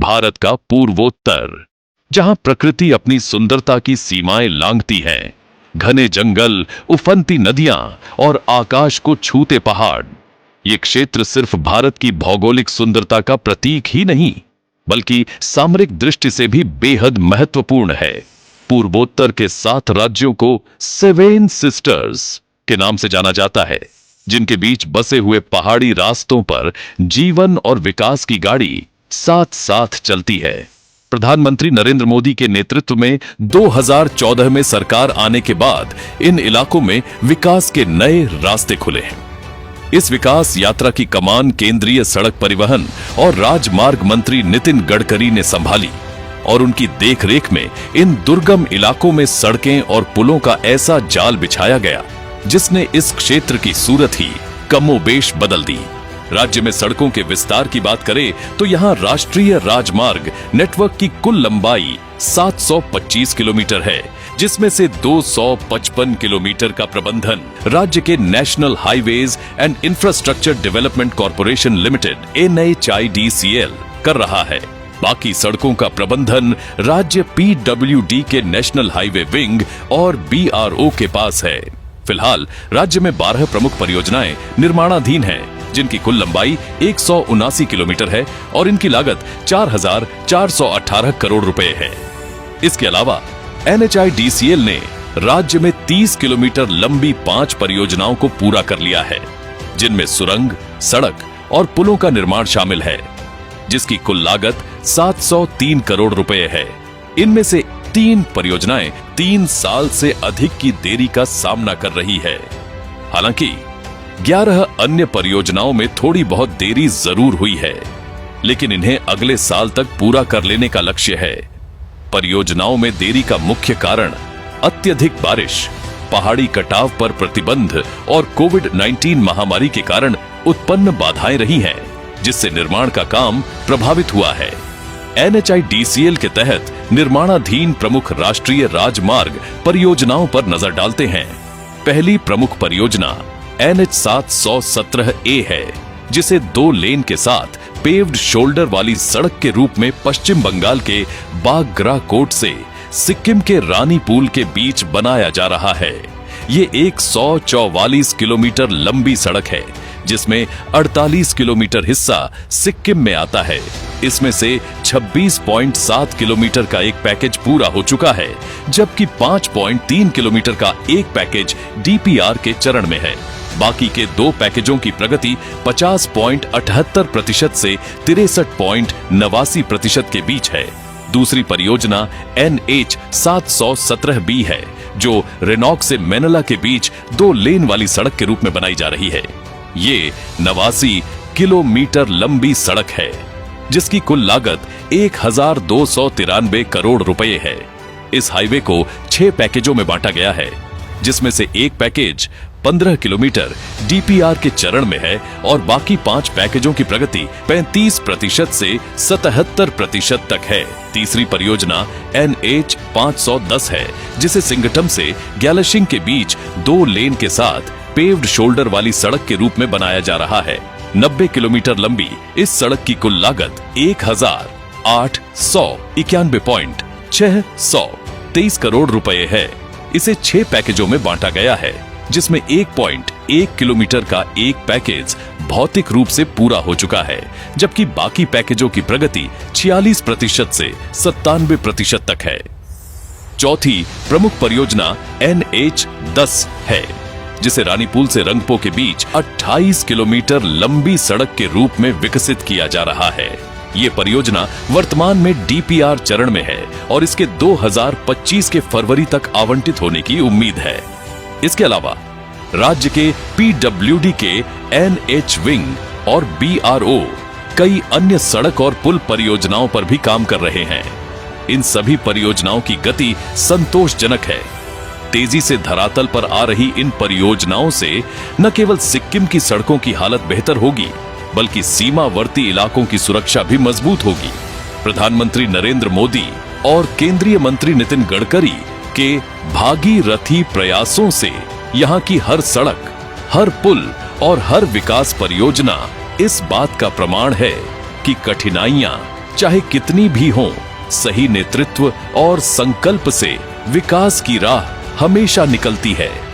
भारत का पूर्वोत्तर, जहां प्रकृति अपनी सुंदरता की सीमाएं लांघती है। घने जंगल, उफनती नदियां और आकाश को छूते पहाड़। ये क्षेत्र सिर्फ भारत की भौगोलिक सुंदरता का प्रतीक ही नहीं, बल्कि सामरिक दृष्टि से भी बेहद महत्वपूर्ण है। पूर्वोत्तर के 7 राज्यों को सेवन सिस्टर्स के नाम से जाना जाता है, जिनके बीच बसे हुए पहाड़ी रास्तों पर जीवन और विकास की गाड़ी साथ साथ चलती है। प्रधानमंत्री नरेंद्र मोदी के नेतृत्व में 2014 में सरकार आने के बाद इन इलाकों में विकास के नए रास्ते खुले हैं। इस विकास यात्रा की कमान केंद्रीय सड़क परिवहन और राजमार्ग मंत्री नितिन गडकरी ने संभाली और उनकी देखरेख में इन दुर्गम इलाकों में सड़कें और पुलों का ऐसा जाल बिछाया गया जिसने इस क्षेत्र की सूरत ही कमोबेश बदल दी। राज्य में सड़कों के विस्तार की बात करें तो यहां राष्ट्रीय राजमार्ग नेटवर्क की कुल लंबाई 725 किलोमीटर है, जिसमें से 255 किलोमीटर का प्रबंधन राज्य के national highways and infrastructure development corporation limited NHIDCL कर रहा है। बाकी सड़कों का प्रबंधन राज्य PWD के नेशनल हाईवे विंग और BRO के पास है। फिलहाल राज्य में 12 प्रमुख परियोजनाएं निर्माणाधीन हैं, जिनकी कुल लंबाई 179 किलोमीटर है और इनकी लागत 4,418 करोड़ रुपए है। इसके अलावा NHIDCL ने राज्य में 30 किलोमीटर लंबी 5 परियोजनाओं को पूरा कर लिया है, जिनमें सुरंग, सड़क और पुलों का निर्माण शामिल है, जिसकी कुल लागत 703 करोड़ रुपए है। इनमें से 3 परियोजनाएं 3 साल से अधिक की देरी का सामना कर रही है। हालांकि 11 अन्य परियोजनाओं में थोड़ी बहुत देरी जरूर हुई है, लेकिन इन्हें अगले साल तक पूरा कर लेने का लक्ष्य है। परियोजनाओं में देरी का मुख्य कारण अत्यधिक बारिश, पहाड़ी कटाव पर प्रतिबंध और कोविड-19 महामारी के कारण उत्पन्न बाधाएं रही हैं, जिससे निर्माण का काम प्रभावित हुआ है। NHIDCL के तहत निर्माणाधीन प्रमुख राष्ट्रीय राजमार्ग परियोजनाओं पर नजर डालते हैं। पहली प्रमुख परियोजना NH 717A है, जिसे 2 लेन के साथ पेव्ड शोल्डर वाली सड़क के रूप में पश्चिम बंगाल के बागराकोट से सिक्किम के रानीपुल के बीच बनाया जा रहा है। ये 144 किलोमीटर लंबी सड़क है, जिसमें 48 किलोमीटर हिस्सा सिक्किम में आता है। इसमें से 26.7 किलोमीटर का एक पैकेज पूरा हो चुका है, जबकि 5.3 किलोमीटर का एक पैकेज DPR के चरण में है। बाकी के 2 पैकेजों की प्रगति 50.78% से 63.89% के बीच है। दूसरी परियोजना NH 717B है, जो रेनॉक से मेनला के बीच 2 लेन वाली सड़क के रूप में बनाई जा रही है। ये 89 किलोमीटर लंबी सड़क है, जिसकी कुल लागत 1,293 करोड़ रुपए है। इस हाईवे को 6 पैकेजों में बांटा गया है, जिसमें से एक पैकेज 15 किलोमीटर DPR के चरण में है और बाकी 5 पैकेजों की प्रगति 35% से 77% तक है। तीसरी परियोजना NH 510 है, जिसे सिंगटम से ग्यालशिंग के बीच 2 लेन के साथ पेव्ड शोल्डर वाली सड़क के रूप में बनाया जा रहा है। 90 किलोमीटर लंबी इस सड़क की कुल लागत 1,891.623 करोड़ रुपए है। इसे 6 पैकेजों में बांटा गया है, जिसमें 1.1 किलोमीटर का एक पैकेज भौतिक रूप से पूरा हो चुका है, जबकि बाकी पैकेजों की प्रगति 46% से 97% तक है। चौथी प्रमुख परियोजना NH 10 है, जिसे रानीपुल से रंगपो के बीच 28 किलोमीटर लंबी सड़क के रूप में विकसित किया जा रहा है। ये परियोजना वर्तमान में DPR चरण में है और इसके 2025 के फरवरी तक आवंटित होने की उम्मीद है। इसके अलावा राज्य के PWD के NH विंग और BRO कई अन्य सड़क और पुल परियोजनाओं पर भी काम कर रहे हैं। इन सभी परियोजनाओं की गति संतोषजनक है। तेजी से धरातल पर आ रही इन परियोजनाओं से न केवल सिक्किम की सड़कों की हालत बेहतर होगी, बल्कि सीमावर्ती इलाकों की सुरक्षा भी मजबूत होगी। प्रधानमंत्री नरेंद्र मोदी और केंद्रीय मंत्री नितिन गडकरी के भागीरथी प्रयासों से यहाँ की हर सड़क, हर पुल और हर विकास परियोजना इस बात का प्रमाण है कि कठिनाइयां चाहे कितनी भी हो, सही नेतृत्व और संकल्प से विकास की राह हमेशा निकलती है।